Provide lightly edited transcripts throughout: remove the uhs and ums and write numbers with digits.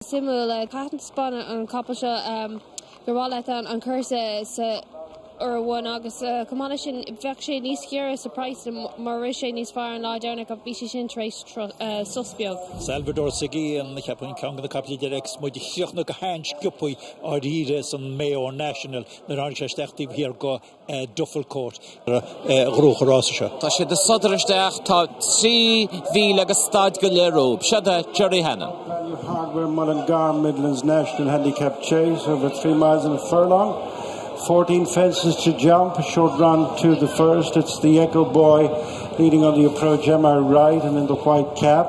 Simula patent spanner on Coppelshaw Gerwalatan on Cursa or one August Commodation Vekshe Niskier surprised Marisha Nisfar and Lajonic of Bishishin Trace Suspio. Salvador Sigi and the Captain Kong the Capital Directs Mudi Hirno Hanch Gupui IRE and Mayo National the Ranchester here go Duffel Court Ruch Rossisha. Tasha the Sutterstach taught 3 Vilagastad Galero Shada Jerry Hanna. Hardware Mullingar Midlands National Handicap Chase over 3 miles and a furlong. 14 fences to jump, a short run to the first. It's the Echo Boy leading on the approach, Amirite, and in the white cap.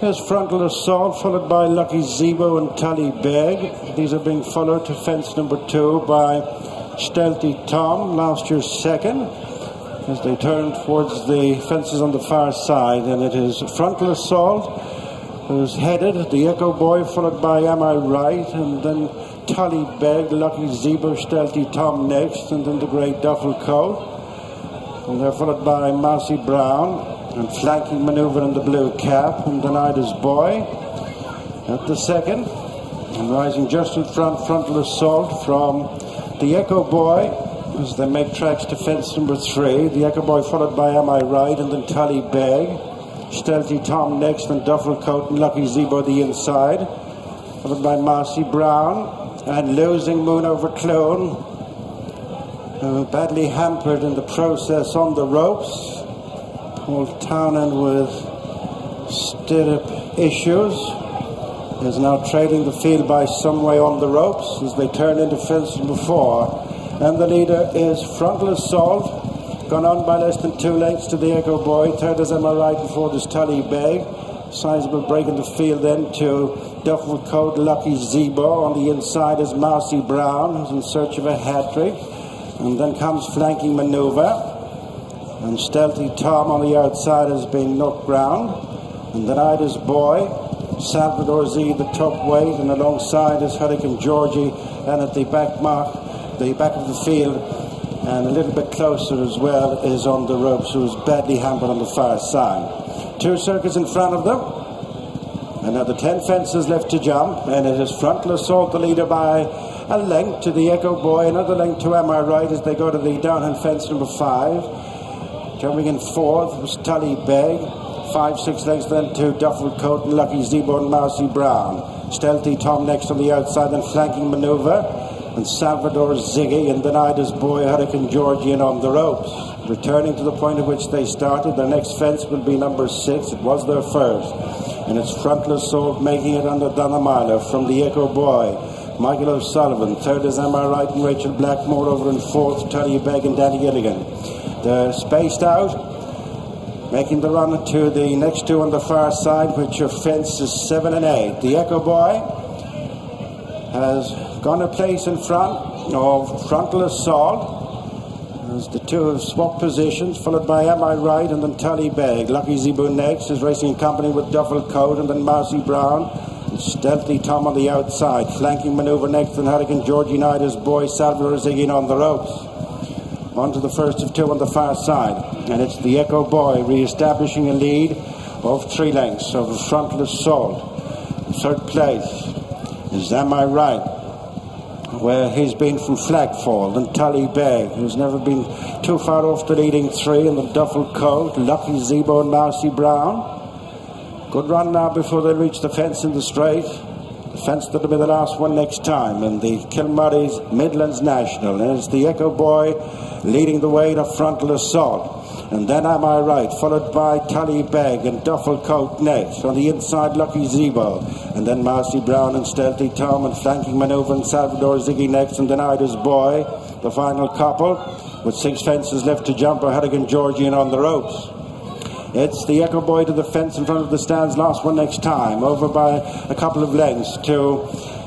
Here's Frontal Assault, followed by Lucky Zebo and Tullybeg. These are being followed to fence number 2 by Stealthy Tom, last year's second, as they turn towards the fences on the far side. And it is Frontal Assault who's headed, the Echo Boy, followed by Amirite, and then Tullybeg, Lucky Zebo, Stealthy Tom next, and then the Great Duffel Coat. And they're followed by Mousy Brown, and flanking manoeuvre in the blue cap, and then Ida's Boy at the second. And rising just in front, Frontal Assault from the Echo Boy, as they make tracks to fence number 3. The Echo Boy followed by Amirite, and then Tullybeg. Stealthy Tom next, and Duffel Coat and Lucky Zebo the inside, followed by Mousy Brown. And Losing Moon over Clone, badly hampered in the process on the ropes. Paul Townend with stirrup issues is now trading the field by some way on the ropes as they turn into fence number 4. And the leader is Frontal Assault, gone on by less than 2 lengths to the Echo Boy. Third is Amirite, before this Tullybeg. Sizable break in the field then to Duffel Coat, Lucky Zebo. On the inside is Mousy Brown, who's in search of a hat-trick. And then comes flanking manoeuvre. And Stealthy Tom on the outside has been knocked ground. And then Ida's Boy, Salvador Z, the top weight, and alongside is Hurricane Georgie. And at the back of the field, and a little bit closer as well, is on the ropes, who is badly hampered on the far side. 2 circuits in front of them, and now the 10 fences left to jump, and it is Frontal Assault the leader by a length to the Echo Boy, another length to Amirite as they go to the downhill fence number 5. Jumping in 4th was Tullybeg, 5-6 lengths then to Duffel Coat and Lucky Zebo and Mousy Brown. Stealthy Tom next on the outside, and flanking manoeuvre, and Salvador Ziggy, and then Ida's Boy, Hurricane Georgian on the ropes. Returning to the point at which they started, their next fence will be number 6. It was their first. And it's Frontal Assault making it under Donamila from the Echo Boy. Michael O'Sullivan. Third is Amirite and Rachel Blackmore over in 4th, Tullybeg and Danny Gilligan. They're spaced out, making the run to the next 2 on the far side, which are fences 7 and 8. The Echo Boy has gone a place in front of Frontal Assault, as the 2 have swapped positions, followed by Amirite and then Tullybeg. Lucky Zebo next is racing in company with Duffel Coat, and then Mousy Brown, and Stealthy Tom on the outside. Flanking manoeuvre next, and Hurricane Georgie Ida's Boy, Salvador Ziggy on the ropes. On to the first of 2 on the far side, and it's the Echo Boy re-establishing a lead of 3 lengths over Frontal Assault. In 3rd place is Amirite, where he's been from Flagfall, and Tullybeg, who's never been too far off the leading 3, and the Duffel Coat, Lucky Zebo and Mousy Brown. Good run now before they reach the fence in the straight. The fence that'll be the last one next time in the Kilmarty's Midlands National. And it's the Echo Boy leading the way to Frontal Assault. And then Amirite, followed by Tullybeg and Duffel Coat next. On the inside, Lucky Zebo. And then Mousy Brown and Stealthy Tom, and flanking manoeuvre, and Salvador Ziggy next. And then Ida's Boy, the final couple, with 6 fences left to jump, are Hurricane Georgian on the ropes. It's the Echo Boy to the fence in front of the stands, last one next time, over by a couple of lengths to,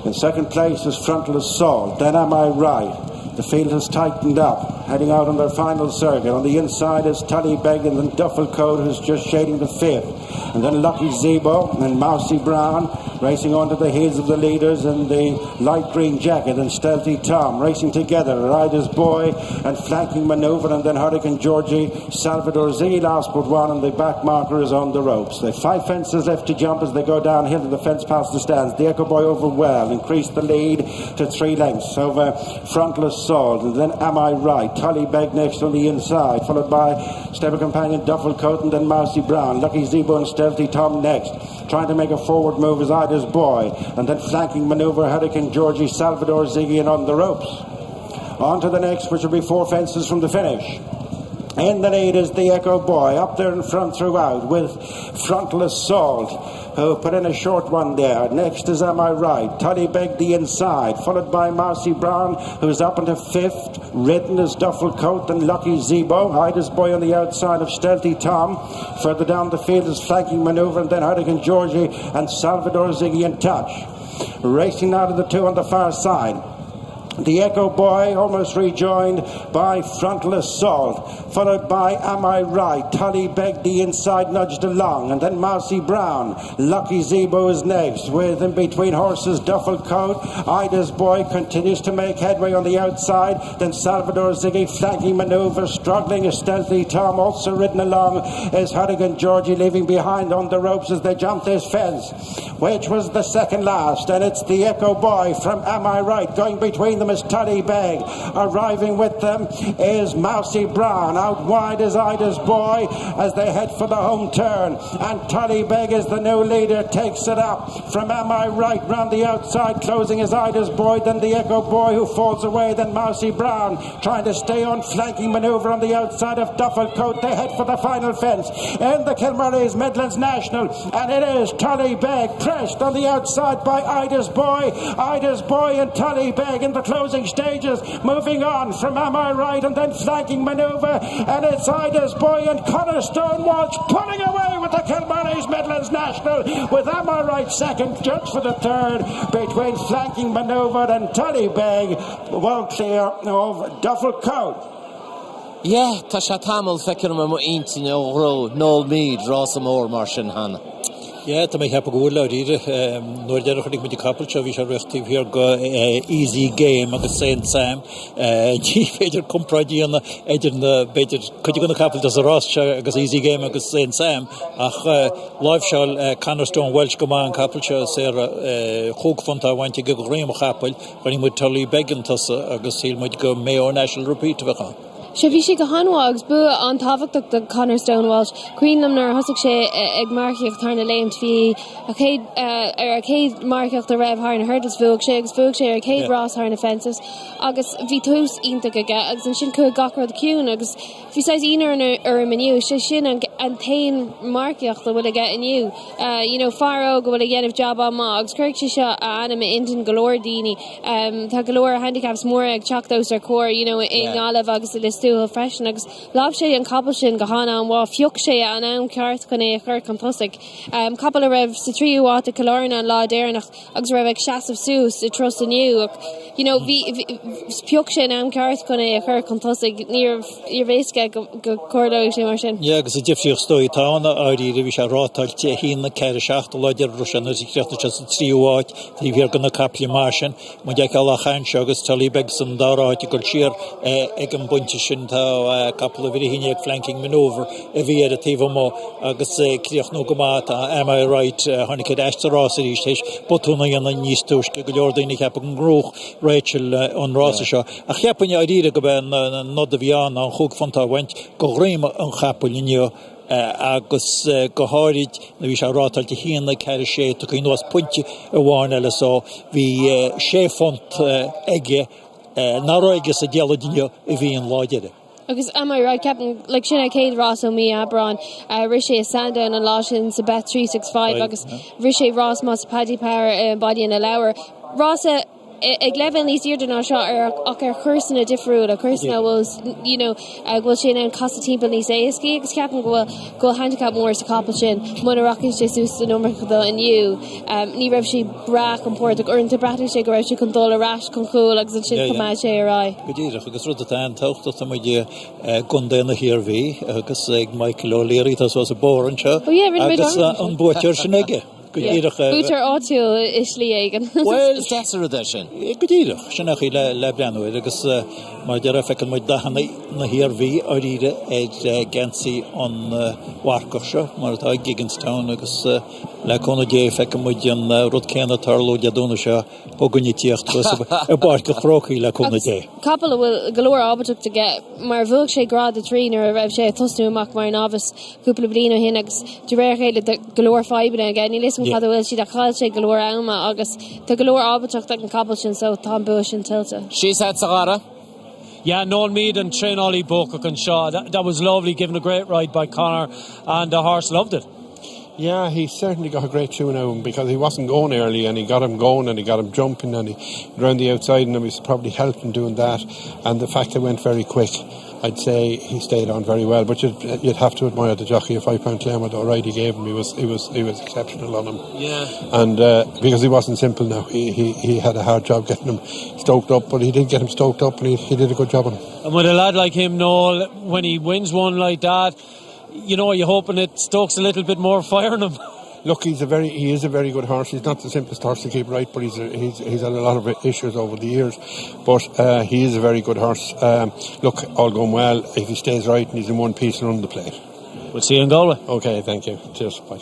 in 2nd place is Frontal Assault. Then Amirite. The field has tightened up, heading out on their final circuit. On the inside is Tullybeg, and then Duffel Coat, who's just shading the 5th. And then Lucky Zebo and Mousy Brown racing onto the heels of the leaders in the light green jacket and Stealthy Tom, racing together, Riders Boy and flanking manoeuvre, and then Hurricane Georgie, Salvador Ziggy last but one, and the back marker is on the ropes. They've 5 fences left to jump as they go downhill to the fence past the stands. The Echo Boy over well, increased the lead to 3 lengths over Frontless Salt, and then Am I Right, Tullybeg next on the inside, followed by stable companion Duffel Coat and then Mousy Brown, Lucky Zebo and Stealthy Tom next. Trying to make a forward move is Ida's Boy, and then flanking manoeuvre Hurricane Georgie, Salvador Ziggy, and on the ropes. On to the next, which will be 4 fences from the finish. In the lead is the Echo Boy, up there in front throughout with Frontless Salt, who put in a short one there. Next is Am I Right, Tullybeg the inside, followed by Marcy Brown, who's up into 5th. Ridden is Duffel Coat and Lucky Zebo. Ida's Boy on the outside of Stealthy Tom. Further down the field is flanking manoeuvre, and then Hurricane Georgie and Salvador Ziggy in touch. Racing now to the 2 on the far side. The Echo Boy almost rejoined by Frontless Salt, followed by Am I Right, Tullybeg the inside nudged along, and then Mousy Brown. Lucky Zebo is next, with in between horses Duffel Coat. Ida's Boy continues to make headway on the outside, then Salvador Ziggy flanking manoeuvre, struggling is Stealthy Tom. Also ridden along is Hurricane Georgie, leaving behind on the ropes as they jump this fence, which was the second last, and it's the Echo Boy from Am I Right. Going between them is Tullybeg. Arriving with them is Mousy Brown. Out wide is Ida's Boy as they head for the home turn, and Tullybeg is the new leader, takes it up from Am I Right round the outside. Closing is Ida's Boy, then the Echo Boy, who falls away, then Mousy Brown trying to stay on, flanking manoeuvre on the outside of Duffel Coat. They head for the final fence in the Kilbeggan Midlands National, and it is Tullybeg pressed on the outside by Ida's Boy. Ida's Boy and Tullybeg in the closing stages, moving on from Am I Right, and then flanking manoeuvre, and it's Ida's Boy and Connor Stone-Walsh pulling away with the Kilbeggan Midlands National, with Am I Right second, Judge for the third, between flanking manoeuvre and Tullybeg, well clear of Duffel Coat. Yeah, tá sé tamil feiceann mo intin ó ró Noel Meade Ross Amor mar sin hanna. Yeah, to make happen go loud either. Nor there are with the couple, so we shall rest here go easy game against Saint Sam. Chief Peter Compradi on the edge of the better. Could you go to couple does a Ross against easy game against Saint Sam? Live shall Connor Stone-Walsh go on couple show Sarah Hook Fonta went to go Graham couple when he would Tullybeg and toss against he might go Mayo National repeat to the Shavishi Gahanwags, Bu on Tavak the Connor Stone-Walsh, Queen Lumner, Husik She, Egmarkiach, Tarna Lame to be Arcade Markiach the Rev Harn, Herdis Vug She, Arcade Ross Harn offences, August Vitus Intagaga, August and Shinku Gakra the Kuhn, August Besides Ener or a menu, Shin and Tain Markiach that will get in you. Faro go will again if job on Mogs, Kirk Shisha, Anima Inton Galore Dini, Tagalore Handicaps more Chok those are core, in Olive August the Listu Freshen, August Lobshay and Cobbleshin, Gahana and Wa Fukshay and Am Kart Kone Kirk and Tusik, Couple of Rev Citriu Water Kalorna and Law Derna, August Rev Shas of Sus, the Trust in you. Fukshay and Am Kart Kone Kirk and Tusik near your Veska. Ja, because the gypsy story town, IRE we shall rot all in the Carishach, the Lodger Russian, as he just 3 watch, the Virgana Capli Martian, Monjacala Han Shogus, Tullybeg, some Dara article cheer, Egam Buntishin, a couple of very flanking maneuver, a via the Tivamo, August Kriach Nogomata, Am I Right, Handicap Ashtarosity, Botuna and Nistush, Gordini Capon Groch, Rachel on Rossisha, a Japan idea go not the Viana, Hook Fonta went go Rima an Chapolinio agus go háid na bhí se rátal de hían na ceir sé to go nuas punti a bháin eile so bhí sé font ige náróige sa dialadinio a bhí an láideire. Because am I right, Captain? Like Shinna Cade Ross on me, Abron, Rishi Sandown and Lawson, Sabeth 365, because Rishi Ross must Paddy Power body in a lower. Ross Egleven least year did not shot or Kirsten a different a Kirsten was will she and cost a team police ski because Captain go handicap more to couple chin Mona Rocky Jesus the number and you ni rev she brack and port or into bratty she go she control a rash con cool like the chin come she right good year because rud the an taucht that some idea gun here we because Michael O'Leary was a bore and show oh yeah really on board church nege Bútar áitiúil is lí éigen. Well, Is that a edition? go díreach sin nach le breanúir agus mar dear fecin mu dahanna na hiarhí a ríre gensaí an warcach seo mar tá Gigginstown agus le conna dé fecin mu an rud céanna tarlú deadúna seo bogunnítíocht a barca chrócaí le conna dé. Couple will galore ábhaach to get mar bhúg sé grad a trín ar a raibh sé tosnú amach mar an ábhas cúpla blino hin agus de réir chéile de galore fibna again ní listen cad bhfuil si de chail sé galore ama agus de galore ábhaach an couple sin so tá buis sin tilta. She's had Sagara. Yeah, Noel Meade and Train Ollie Bokak and Shaw. That was lovely, given a great ride by Connor, and the horse loved it. Yeah, he certainly got a great tune out of him because he wasn't going early and he got him going and he got him jumping and he round the outside and he was probably helping doing that, and the fact it went very quick, I'd say he stayed on very well. But you'd have to admire the jockey, a £5 claim with the ride he gave him. He was exceptional on him. Yeah. And because he wasn't simple now, he had a hard job getting him stoked up, but he did get him stoked up and he did a good job on him. And with a lad like him, Noel, when he wins one like that, you know, you're hoping it stokes a little bit more fire in him. Look, he is a very good horse. He's not the simplest horse to keep right, but he's had a lot of issues over the years. But he is a very good horse. Look, all going well. If he stays right and he's in one piece and on the plate. We'll see you in Galway. Okay, thank you. Cheers. Bye.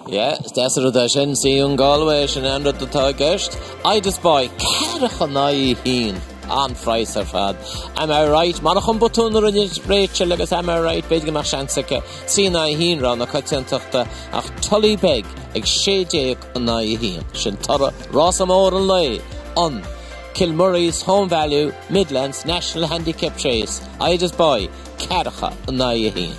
Yeah, that's a edition. See you in Galway. And end of the Tullybeg. I just buy Carachanai Heen. An Fries ar fad. Amirite, Marachon Botúnar in Rachel agus Amirite beidir mar seansaice sína hín rá na caitiantachta ach Tullybeg ag sédéag na hín. Sin tara rásamór an lei on Kilmurray's Home Value Midlands National Handicap Chase. I just buy Caracha na hín.